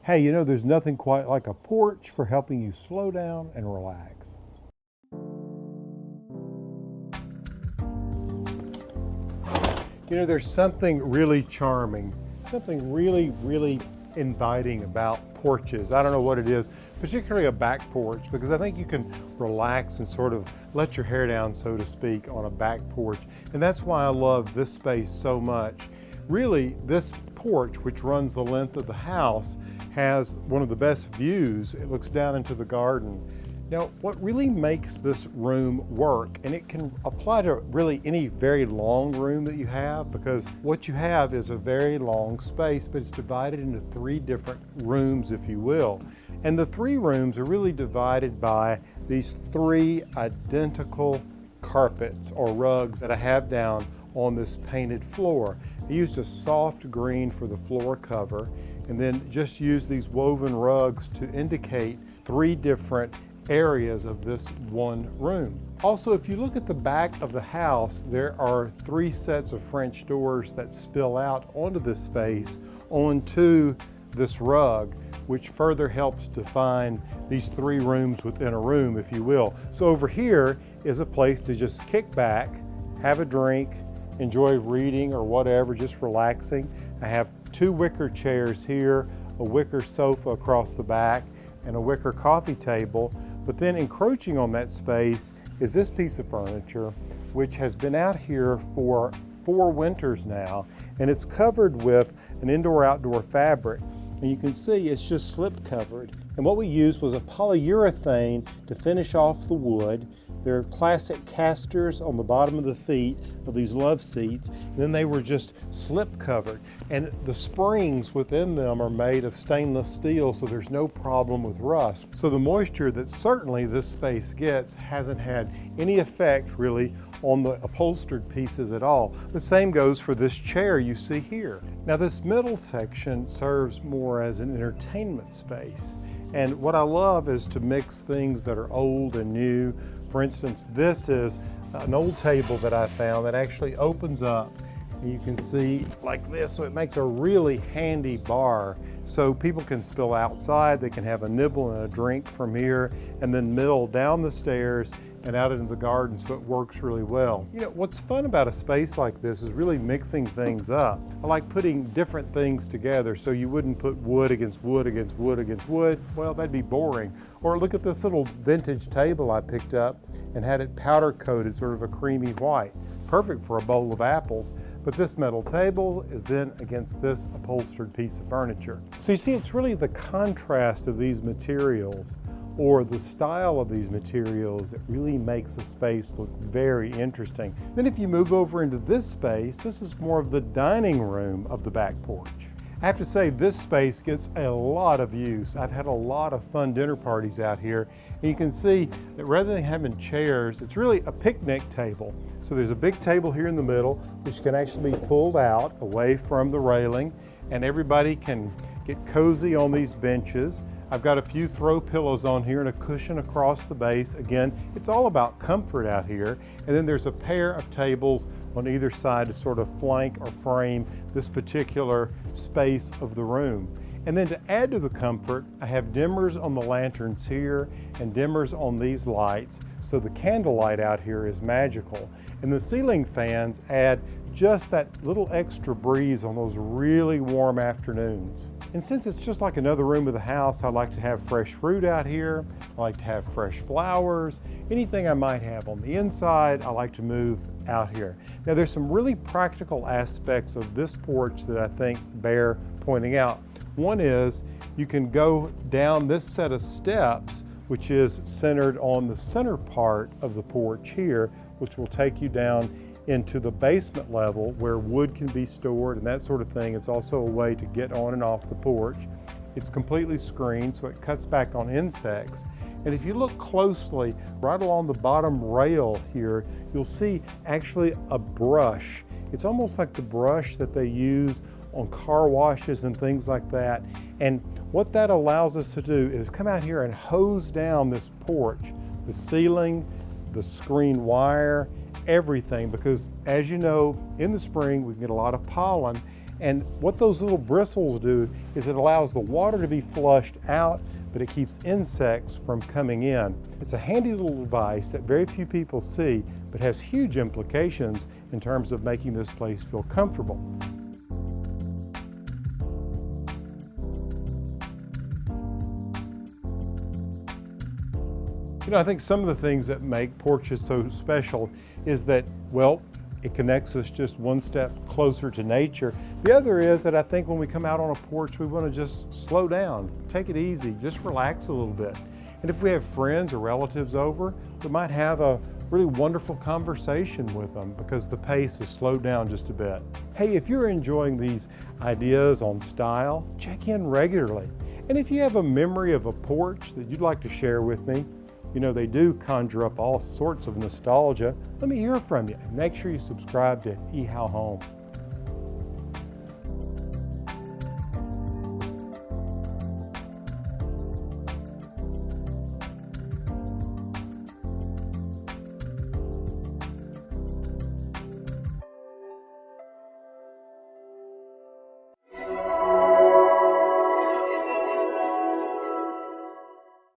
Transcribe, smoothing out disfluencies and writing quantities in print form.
Hey, you know, there's nothing quite like a porch for helping you slow down and relax. You know, there's something really charming, something really inviting about porches. I don't know what it is, particularly a back porch, because I think you can relax and sort of let your hair down, so to speak, on a back porch. And that's why I love this space so much. Really, this porch, which runs the length of the house, has one of the best views. It looks down into the garden. Now, what really makes this room work, and it can apply to really any very long room that you have, because what you have is a very long space, but it's divided into 3 different rooms, if you will. And the 3 rooms are really divided by these 3 identical carpets or rugs that I have down on this painted floor. I used a soft green for the floor cover, and then just used these woven rugs to indicate 3 different areas of this one room. Also, if you look at the back of the house, there are 3 sets of French doors that spill out onto this space, onto this rug, which further helps define these 3 rooms within a room, if you will. So over here is a place to just kick back, have a drink, enjoy reading or whatever, just relaxing. I have 2 wicker chairs here, a wicker sofa across the back, and a wicker coffee table. But then encroaching on that space is this piece of furniture, which has been out here for 4 winters now, and it's covered with an indoor-outdoor fabric. And you can see it's just slip covered. And what we used was a polyurethane to finish off the wood. There are classic casters on the bottom of the feet of these love seats, and then they were just slip covered. And the springs within them are made of stainless steel, so there's no problem with rust. So the moisture that certainly this space gets hasn't had any effect really on the upholstered pieces at all. The same goes for this chair you see here. Now this middle section serves more as an entertainment space. And what I love is to mix things that are old and new. For instance, this is an old table that I found that actually opens up, and you can see like this, so it makes a really handy bar. So people can spill outside, they can have a nibble and a drink from here, and then mill down the stairs and out into the garden, so it works really well. You know, what's fun about a space like this is really mixing things up. I like putting different things together, so you wouldn't put wood against wood against wood against wood. Well, that'd be boring. Or look at this little vintage table I picked up and had it powder coated, sort of a creamy white. Perfect for a bowl of apples. But this metal table is then against this upholstered piece of furniture. So you see, it's really the contrast of these materials or the style of these materials that really makes a space look very interesting. Then if you move over into this space, this is more of the dining room of the back porch. I have to say, this space gets a lot of use. I've had a lot of fun dinner parties out here, and you can see that rather than having chairs, it's really a picnic table. So there's a big table here in the middle, which can actually be pulled out away from the railing, and everybody can get cozy on these benches. I've got a few throw pillows on here and a cushion across the base. Again, it's all about comfort out here. And then there's a pair of tables on either side to sort of flank or frame this particular space of the room. And then to add to the comfort, I have dimmers on the lanterns here and dimmers on these lights. So the candlelight out here is magical. And the ceiling fans add just that little extra breeze on those really warm afternoons. And since it's just like another room of the house, I like to have fresh fruit out here. I like to have fresh flowers. Anything I might have on the inside, I like to move out here. Now there's some really practical aspects of this porch that I think bear pointing out. One is you can go down this set of steps, which is centered on the center part of the porch here, which will take you down into the basement level where wood can be stored and that sort of thing. It's also a way to get on and off the porch. It's completely screened, so it cuts back on insects. And if you look closely, right along the bottom rail here, you'll see actually a brush. It's almost like the brush that they use on car washes and things like that. And what that allows us to do is come out here and hose down this porch, the ceiling, the screen wire, everything, because as you know, in the spring we can get a lot of pollen, And what those little bristles do is it allows the water to be flushed out, but it keeps insects from coming in. It's a handy little device that very few people see, but has huge implications in terms of making this place feel comfortable. You know, I think some of the things that make porches so special is that, well, it connects us just one step closer to nature. The other is that I think when we come out on a porch, we want to just slow down, take it easy, just relax a little bit. And if we have friends or relatives over, we might have a really wonderful conversation with them because the pace is slowed down just a bit. Hey, if you're enjoying these ideas on style, check in regularly. And if you have a memory of a porch that you'd like to share with me, you know, they do conjure up all sorts of nostalgia. Let me hear from you. Make sure you subscribe to ehowhome.